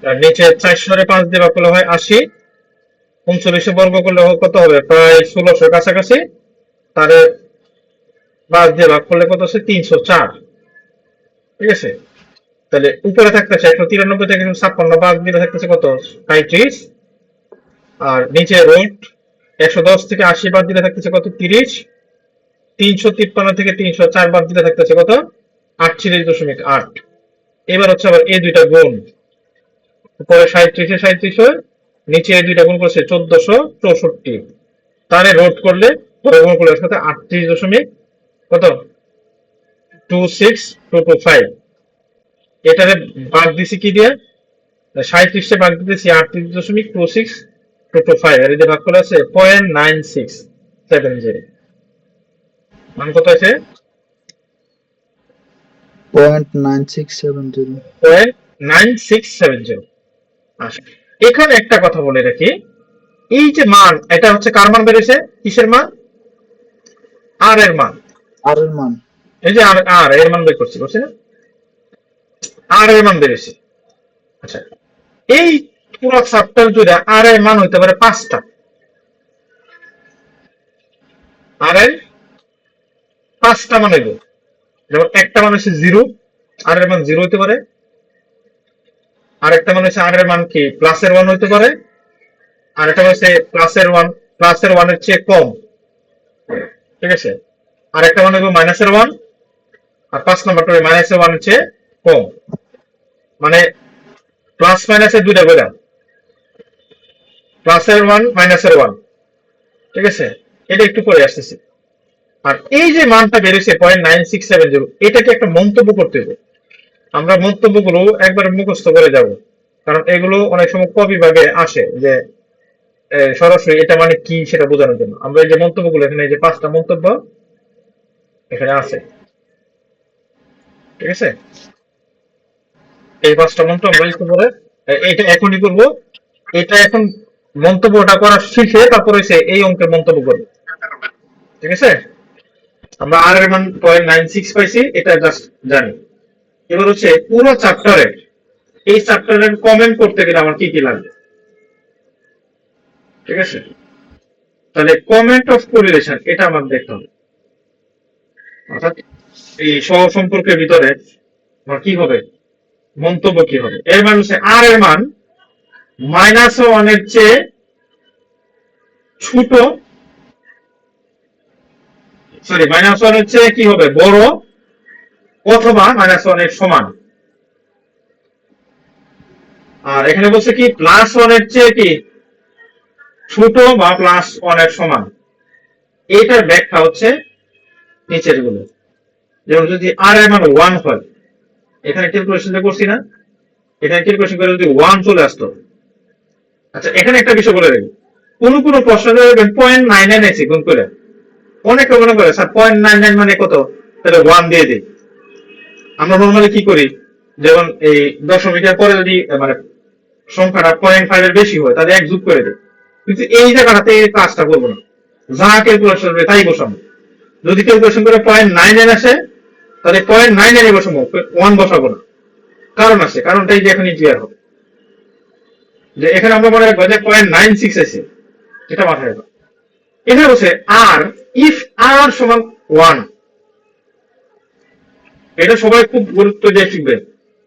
আর নিচে 400 5 দিয়ে ভাগ করলে হয় 80, 39 বর্গ করলে কত হবে? প্রায় 1600 কাছাকাছি, তারে 5 দিয়ে ভাগ করলে কত আছে? 304, ঠিক আছে। তাহলে উপরে থাকতেছে 193 থেকে 56 বাদ দিলে থাকতেছে কত? 35, আর নিচে রুট 110 থেকে 80 বাদ দিলে থাকতেছে কত? 30, 353 থেকে 304 বাদ দিলে থাকতেছে কত? 38.8। এবার হচ্ছে আবার এই দুইটা গুণ, উপরে 37 37, নিচে এই দুইটা গুণ করছে 1464, তারে রোড করলে পরে গুণ করলে সাথে 38 কত? 26225। এটারে বাদ দিছি কি দিয়ে? 37 বাদ দিতেছি 38.26225, আর এই যে ভাগ করে আছে 0.9670, মান কত আছে? 0.9670। 0.9670। আচ্ছা, এখানে একটা কথা বলে রাখি, এই যে মান, এটা হচ্ছে কার মান বেরিয়েছে? কিসের মান? আর এর মান। আর এর মান, এই যে আর আর এর মান বের করছি, বুঝছি না? আর এর মান বেরিয়েছে। আচ্ছা, এই পুরো চ্যাপ্টার জুড়ে আর এর মান হইতে পারে 5টা। আর এর 5টা মান হইব, যেমন একটা মান হচ্ছে 0, আর এর মান 0 হইতে পারে। আর একটা মান হচ্ছে আর এর মান কি? প্লাসের 1 হইতে পারে। আর একটা হচ্ছে প্লাসের 1 এর চেয়ে কম, ঠিক আছে। আর একটা মান হইব মাইনাসের 1, আর 5 নাম্বারটা হবে মাইনাসের 1 এর চেয়ে কম, মানে প্লাস মাইনাসের দুইটা করে, প্লাসের 1 মাইনাসের 1, ঠিক আছে। এটা একটু পরে আসতেছি। আর এই যে মানটা বেরিয়েছে 0.9670, এটাকে একটা মন্তব্য করতে হবে। আমরা মন্তব্যগুলো একবার মুখস্থ করে যাব, কারণ এগুলো অনেক সময় ক বিভাগে আসে, যে সরাসরি এটা মানে কি সেটা বোঝানোর জন্য। আমরা এই যে মন্তব্যগুলো, এখানে এই যে 5টা মন্তব্য এখানে আছে, ঠিক আছে। এই 5টা মন্তব্য আমরা একটু পরে এটা এখনই করবো। এটা এখন মন্তব্যটা করা শিখে তারপরে সে এই অঙ্কের মন্তব্য করবে, ঠিক আছে। আমরা আর এর মান 0.96 পাইছি, এটা জাস্ট জানি। এবার হচ্ছে পুরো চ্যাপ্টারের, এই চ্যাপ্টারের কমেন্ট করতে গেলে আমার কি কি লাগবে, ঠিক আছে। তাহলে কমেন্ট অফ কোরিলেশন, এটা আমার দেখতে হবে। অর্থাৎ এই সহ সম্পর্কের ভিতরে আমার কি হবে? মন্তব্য কি হবে? এর মান হচ্ছে আর এর মান -1 এর চেয়ে ছোট, সরি -1 এর চেয়ে কি হবে? বড়, অথবা -1 এর সমান। আর এখানে বলছে কি +1 এর চেয়ে কি ছোট বা +1 এর সমান। এইটার ব্যাখ্যা হচ্ছে নিচের গুলো। যেমন যদি আর এর মান 1 হয়, এখানে ক্যালকুলেশনটা করছি না, এখানে ক্যালকুলেশন করে যদি 1 চলে আসতো। আচ্ছা, এখানে একটা বিষয় বলে রাখি, কোন কোন প্রশ্ন দেখবেন 0.99 এসে গুণ করে, অনেকে মনে করে স্যার 0.99 মানে কত, তাহলে 1 দিয়ে দিই। আমরা নরমালি কি করি, যেমন এই দশমিকের পরে যদি মানে সংখ্যাটা 0.5 এর বেশি হয়, তাহলে 1 যোগ করে দিই। কিন্তু এই জায়গাটাতে এই কাজটা করবো না, যা ক্যালকুলেশন হবে তাই বসাবো। যদি ক্যালকুলেশন করে 0.99 আসে, তাহলে 0.99 বসাবো, 1 বসাবো না। কারণ আছে, কারণটা এই যে এখনই ক্লিয়ার হবে। যে এখানে আমরা মনে রাখবো যে 0.96 আছে, এটা মাথায় রাখবো। এখানে বলছে আর ইফ আর সমান 1, এটা সবাই খুব গুরুত্ব দিয়ে শিখবে,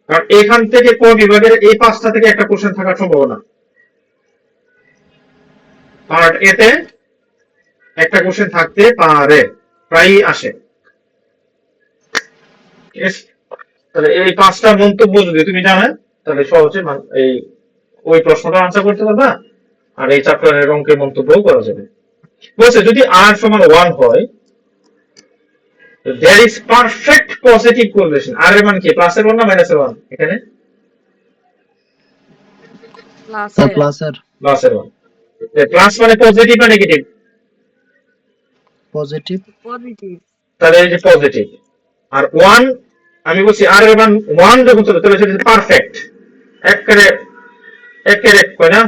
কারণ এখান থেকে কোন বিভাগের এই 5টা থেকে একটা কোশ্চেন থাকার সম্ভাবনা। পার্ট এতে একটা কোশ্চেন থাকতে পারে, প্রায়ই আসে। ঠিক আছে? তাহলে এই 5টা মন্তব্য যদি তুমি জানো তাহলে সহজে এই ওই প্রশ্নটা আনসার করতে পারবা, আর এই চ্যাপ্টারের অঙ্কের মন্তব্যও করা যাবে। বলছে যদি আর সমান 1 হয়, there is perfect positive correlation। আর এর মান কি, প্লাসের 1 না মাইনাসের 1? এখানে স্যার প্লাসের প্লাসের 1। প্লাস মানে পজিটিভ না নেগেটিভ? পজিটিভ। পজিটিভ। তাহলে এই যে পজিটিভ, আর 1 আমি বলছি আর এর মান 1 যখন চলে তাহলে সেটা পারফেক্ট, একেবারে একের এক কয় না,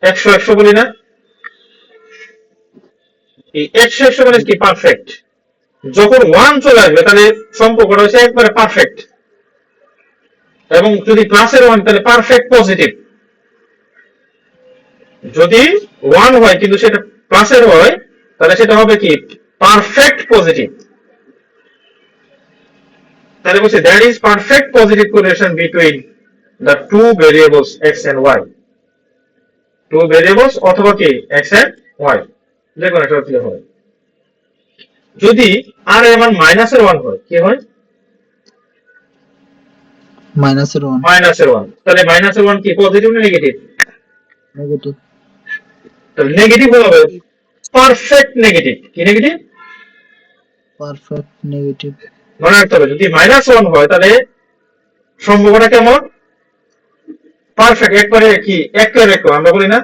100 বলি না, এই 100 মানে কি পারফেক্ট। যখন 1 চলে আসবে তাহলে সম্পর্কটা হচ্ছে একবারে পারফেক্ট, এবং যদি প্লাসের 1 তাহলে পারফেক্ট পজিটিভ। যদি 1 হয় কিন্তু সেটা প্লাসের হয় তাহলে সেটা হবে কি, পারফেক্ট পজিটিভ। তাহলে বলছে there is perfect positive correlation between the two variables x and y, two variables অথবা কি x and y, যে কোনো একটা হতে হবে। যদি আর এর মান মাইনাসের 1 হয়, কি হয়? মাইনাসের 1। মাইনাসের 1, তাহলে মাইনাসের 1 কি পজিটিভ না নেগেটিভ? নেগেটিভ। তাহলে নেগেটিভ হবে পারফেক্ট নেগেটিভ। কি নেগেটিভ? Perfect negative. মনে রাখতে হবে যদি -1 হয় তাহলে সম্পর্কটা কেমন, পারফেক্ট, একবারে কি একের এক, আমরা বলি না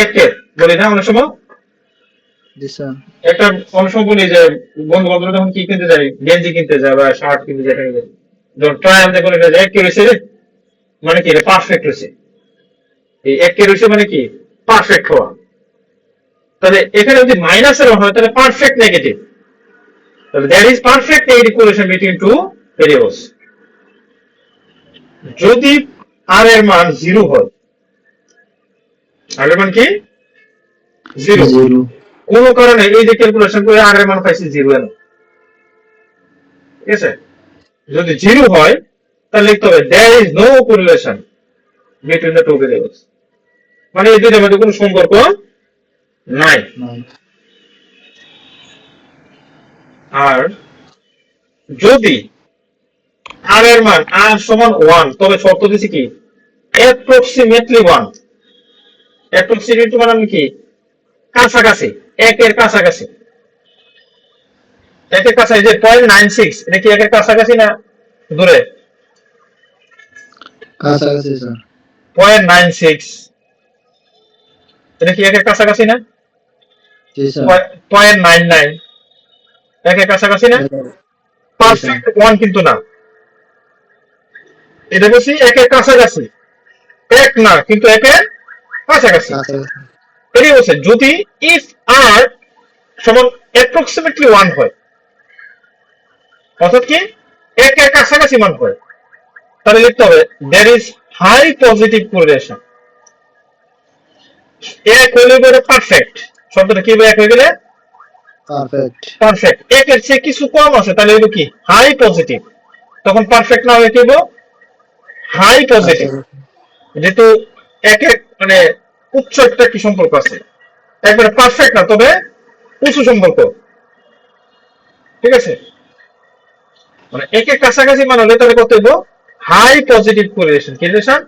একের বলি না অনেক সময়। জি স্যার। একটা অনেক সময় বলি যে বন্ধু বান্ধবরা যখন কি কিনতে যায়, গেঞ্জি কিনতে যায় বা শার্ট কিনতে যায়, যখন ট্রায়াল দেখে বলে যে একের হয়েছে, মানে কি এটা পারফেক্ট হয়েছে। এই একের হয়েছে মানে কি পারফেক্ট হওয়া। তাহলে এখানে যদি মাইনাসের হয় তাহলে পারফেক্ট নেগেটিভ। তাহলে there is perfect negative correlation between two variables। যদি আর এর মান 0 হয়, আর এর মান কি 0, কোন কারণে এই যে ক্যালকুলেশন করে আর এর মান পাইছি 0 এর, ঠিক আছে? যদি 0 হয় তাহলে লিখতে হবে there is no correlation between the two variables, মানে এই দুইটার মধ্যে কোনো সম্পর্ক নাই। আর যদি আর এর মান আর সমান 1, তবে শর্ত দিছি কি অ্যাপ্রক্সিমেটলি 1। অ্যাপ্রক্সিমেটলি মানে কি কাছাকাছি, একের কাছাকাছি। একের কাছাকাছি যে 0.96, এটা কি একের কাছাকাছি না দূরে? কাছাকাছি স্যার। 0.96 এটা কি একের কাছাকাছি না? জি স্যার। 0.99 একের কাছাকাছি না? পারফেক্ট 1 কিন্তু না, এটা বলছি একের কাছাকাছি, এক না কিন্তু একের কাছাকাছি। এটাই বলছে যদি ইফ আর সমান অ্যাপ্রক্সিমেটলি 1 হয়, অর্থাৎ কি একের কাছাকাছি মান হয়, তাহলে লিখতে হবে there is high positive correlation। এক হলে পরে পারফেক্ট, শব্দটা কি এক হয়ে গেলে পারফেক্ট। পারফেক্ট, একের চেয়ে কিছু কম আছে তাহলে হলো কি হাই পজিটিভ, তখন পারফেক্ট না হয়ে কি হলো হাই পজিটিভ। যেহেতু এক এক মানে উচ্চ একটা কি সম্পর্ক আছে, একবারে পারফেক্ট না তবে উঁচু সম্পর্ক, ঠিক আছে? মানে একের কাছাকাছি মান হলে তাহলে কত হইব হাই পজিটিভ কোরিলেশন। কি relation?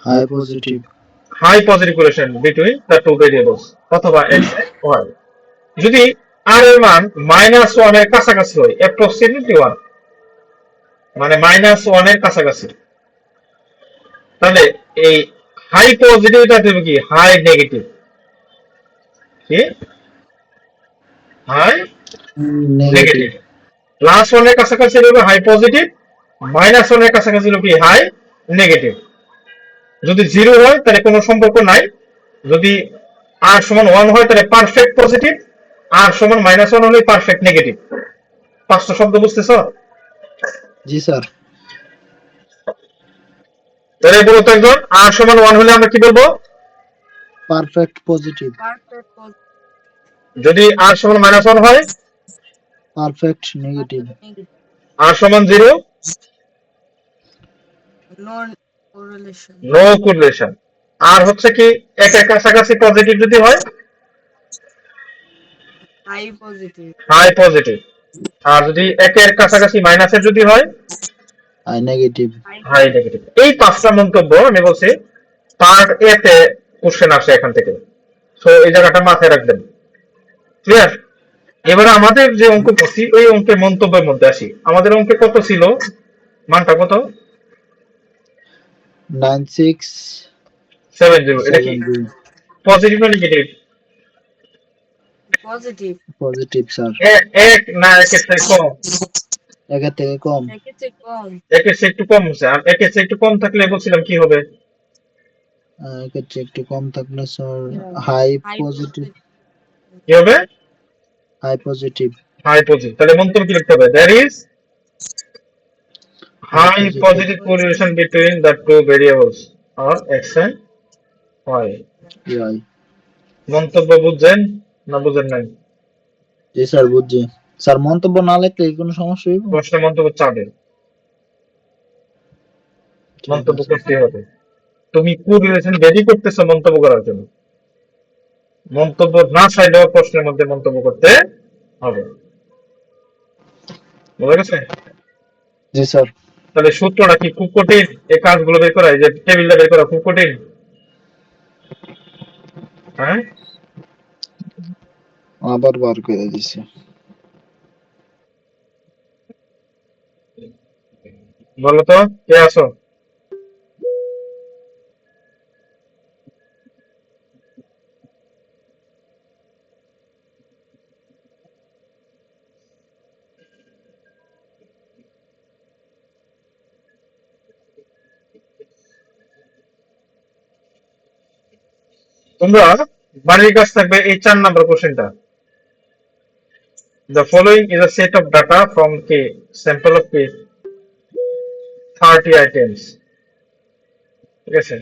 High positive. High positive correlation between the two variables অথবা x and y। যদি r এর মান -1 এর কাছাকাছি হয়, অ্যাপ্রক্সিমেটলি 1 মানে -1 এর কাছাকাছি, তাহলে এই হাই পজিটিভটা দেবে কি হাই নেগেটিভ। কি হাই নেগেটিভ। +1 এর কাছাকাছি হবে হাই পজিটিভ, -1 এর কাছাকাছি হবে কি হাই নেগেটিভ। যদি 0 হয় তাহলে কোনো সম্পর্ক নাই, যদি r সমান 1 হয় তাহলে পারফেক্ট পজিটিভ, r সমান -1 হলে পারফেক্ট নেগেটিভ। পাঁচটা শব্দ বুঝতেছো? জি স্যার। তাহলে বলো তো একজন, আর সমান 1 হলে আমরা কি বলবো? Perfect positive. পারফেক্ট যদি আর সমান -1 হয়, পারফেক্ট নেগেটিভ। নেগেটিভ। আর সমান 0, নন কোরিলেশন। No correlation. আর হচ্ছে কি একের কাছাকাছি পজিটিভ যদি হয়, হাই পজিটিভ। High positive. আর যদি একের কাছাকাছি মাইনাসের যদি হয়, আর নেগেটিভ। High negative. এই 5টা মন্তব্য আমি বলছি পার্ট এ তে কোশ্চেন আসে এখান থেকে। সো এই জায়গাটা মাথায় রাখবেন। ক্লিয়ার? এবারে আমাদের যে অঙ্ক করছি ওই অঙ্কের মন্তব্যের মধ্যে আসি। আমাদের অঙ্কে কত ছিল? মানটা কত? 9670। 70। এটা কি পজিটিভ না নেগেটিভ? পজিটিভ। Positive sir. এক না একের থেকে কম? একের থেকে কম। একের চেয়ে কম। একের চেয়ে একটু কম হচ্ছে। আর একের চেয়ে একটু কম থাকলে বলছিলাম কি হবে? একের চেয়ে একটু কম থাকলে স্যার হাই হাই পজিটিভ। কি হবে? High positive. High positive. তাহলে মন্তব্য কি লিখতে হবে? There is high positive positive correlation between the two variables or x and y. y। মন্তব্য বুঝছেন না বুঝেন নাই? জি স্যার বুঝছি। স্যার মন্তব্য না লিখলে কোনো সমস্যা হইব? প্রশ্নে মন্তব্য চাবে, মন্তব্য করতে হবে। তুমি কোরিলেশন রেডি করতেছো মন্তব্য করার জন্য, মন্তব্য না চাইলেও প্রশ্নের মধ্যে মন্তব্য করতে হবে। বুঝা গেছে? জি স্যার। তাহলে সূত্রটা কি খুব কঠিন? এই কাজগুলো বের করা, এই যে টেবিলটা বের করা খুব কঠিন? হ্যাঁ, আবার বার করে দিছি। বলো তো কে আছো? তোমরা বাড়ির কাজ থাকবে এই 4 নাম্বার কোশ্চেনটা। The following is a set of data from K sample of K 30 items. ঠিক আছে?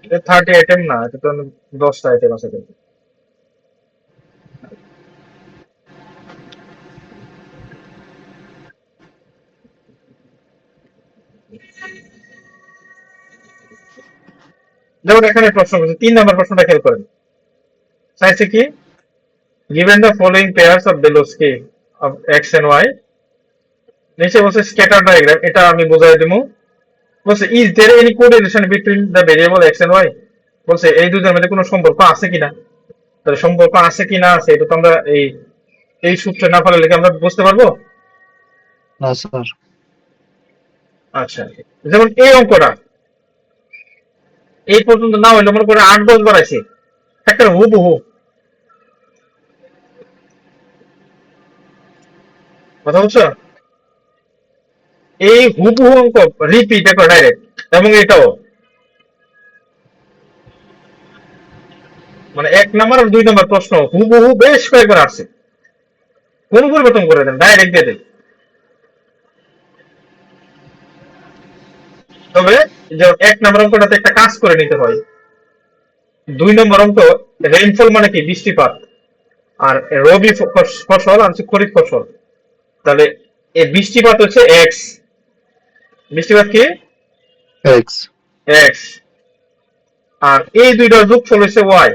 এটা 30 আইটেম না, এটা তো 10টা আইটেম আছে। যেমন এখানে প্রশ্ন করছে 3 নাম্বার প্রশ্নটা খেয়াল করেন। চাইছে কি given the following pairs of values k of x and y, নিচে বলছে স্ক্যাটার ডায়াগ্রাম, এটা আমি বোঝাই দেবো। বলছে is there any correlation between the variable x and y, বলছে এই দুইটার মধ্যে কোনো সম্পর্ক আছে কিনা। তাহলে সম্পর্ক আছে কি না আছে এটা তো আমরা এই সূত্রে না পারলে কি আমরা বুঝতে পারবো? না স্যার। আচ্ছা, যেমন এই অঙ্কটা এই পর্যন্ত না হইলে মনে করে 8-10 বাড়াইছে, একটা হুবহু। কথা বলছো? এই হুবহু অঙ্ক রিপিট করে ডাইরেক্ট, এবং এটাও মানে 1 নাম্বার আর 2 নাম্বার প্রশ্ন হুবহু বেশ কয়েকবার আসছে, কোন পরিবর্তন করে দেন, ডাইরেক্ট দিয়ে দেন। তবে যে 1 নাম্বার অঙ্কটাতে একটা কাজ করে নিতে হয়। 2 নম্বর অঙ্ক রেইনফল মানে কি বৃষ্টিপাত, আর রবি ফসল আর খরিফ ফসল। তাহলে এই বৃষ্টিপাত হচ্ছে এক্স, বৃষ্টিপাত কি এক্স। এক্স, আর এই দুইটার যোগফল হচ্ছে ওয়াই।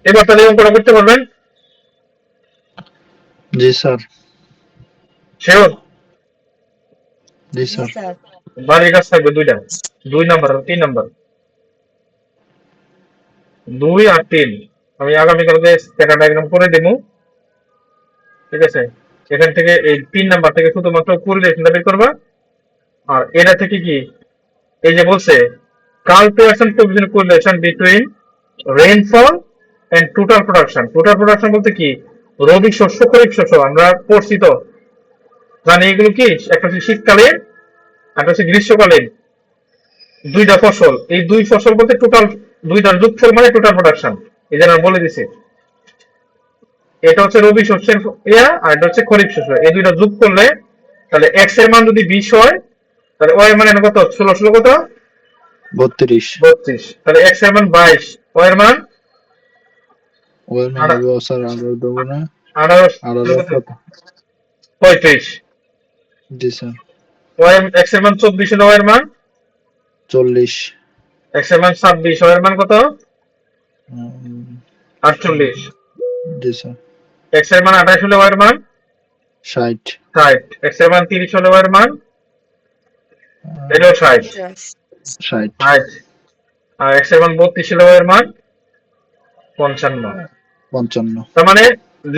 এবার তাহলে অঙ্কটা করতে পারবেন? জি স্যার। শিওর? জি জি স্যার। স্যার। বাড়ির কাজ থাকবে দুইটা, 2 নাম্বার আর 3 নাম্বার। 2 আর 3 আমি আগামীকালকে স্ক্যাটার ডায়াগ্রাম করে দেবো। ঠিক আছে? এখান থেকে এই 3 নাম্বার থেকে শুধুমাত্র কোরিলেশনটা বের করবা। আর এটা থেকে কি এই যে বলছে calculation coefficient correlation between rainfall and total production. Total production বলতে কি রবি শস্য খরিফ শস্য আমরা পড়ছি তো, জানি এগুলো কি একটা হচ্ছে শীতকালীন একটা হচ্ছে গ্রীষ্মকালীন। দুইটা ফসল, এই দুই ফসল বলতে টোটাল দুইটার যোগফল মানে টোটাল প্রোডাকশন। এই জন্য বলে দিছে এটা হচ্ছে রবি শস্যের আর এটা হচ্ছে খরিফ শস্য, এই দুইটা যোগ করলে তাহলে এক্স এর মান যদি 20 হয় তাহলে ওয়াই এর মান এখানে কত, 16 কত 32। 32, তাহলে এক্স এর মান 22, ওয়াই এর মান ওর মানে আড়া- হবে স্যার 18 দেবো না, 18 18 কত? 35, জি স্যার। ওয়াই এক্স এর মান 24 হলে ওয়াই এর মান 40। এক্স এর মান 26, ওয়াই এর মান কত উম, 48, জি স্যার। এক্স এর মান 28 হলে ওয়াই এর মান 60। 60, এক্স এর মান 30 হলে ওয়াই এর মান এটাও 60, 60। 60, আর এক্স এর মান 32 হলে ওয়াই এর মান 55। 55। তার মানে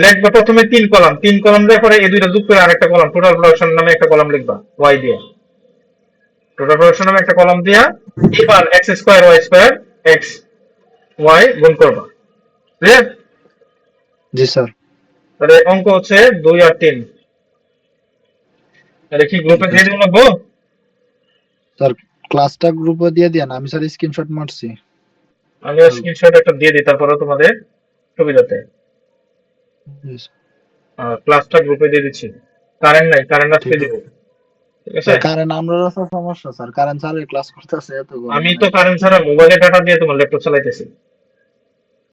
লিখবা প্রথমে 3 কলাম, 3 কলাম দেওয়ার পরে এই দুইটা যোগ করে আরেকটা কলাম, টোটাল প্রোডাকশন নামে একটা কলাম লিখবা ওয়াই দিয়ে, টোটাল প্রোডাকশন নামে একটা কলাম দিয়া এবার x square y square x y গুণ করবা, ক্লিয়ার? জি স্যার। তাহলে অঙ্ক হচ্ছে 2 আর 3। তাহলে কি গ্রুপে দিয়ে দিব লাগবো? স্যার ক্লাসটা গ্রুপে দিয়ে দেন, আমি স্যার স্ক্রিনশট মারছি। আমি স্ক্রিনশট একটা দিয়ে দিই তারপরে তোমাদের সুবিধাতে জি স্যার। ক্লাসটা গ্রুপে দিয়ে দিচ্ছি। কারেন্ট নাই, কারেন্ট আজকে দিব, ঠিক আছে? কারেন্ট আমরাও তো সমস্যা স্যার, কারেন্ট স্যার ক্লাস করতেছে এত গরম আমি তো কারেন্ট ছাড়া মোবাইলে ডাটা দিয়ে তোমার ল্যাপটপ চালাইতেছি।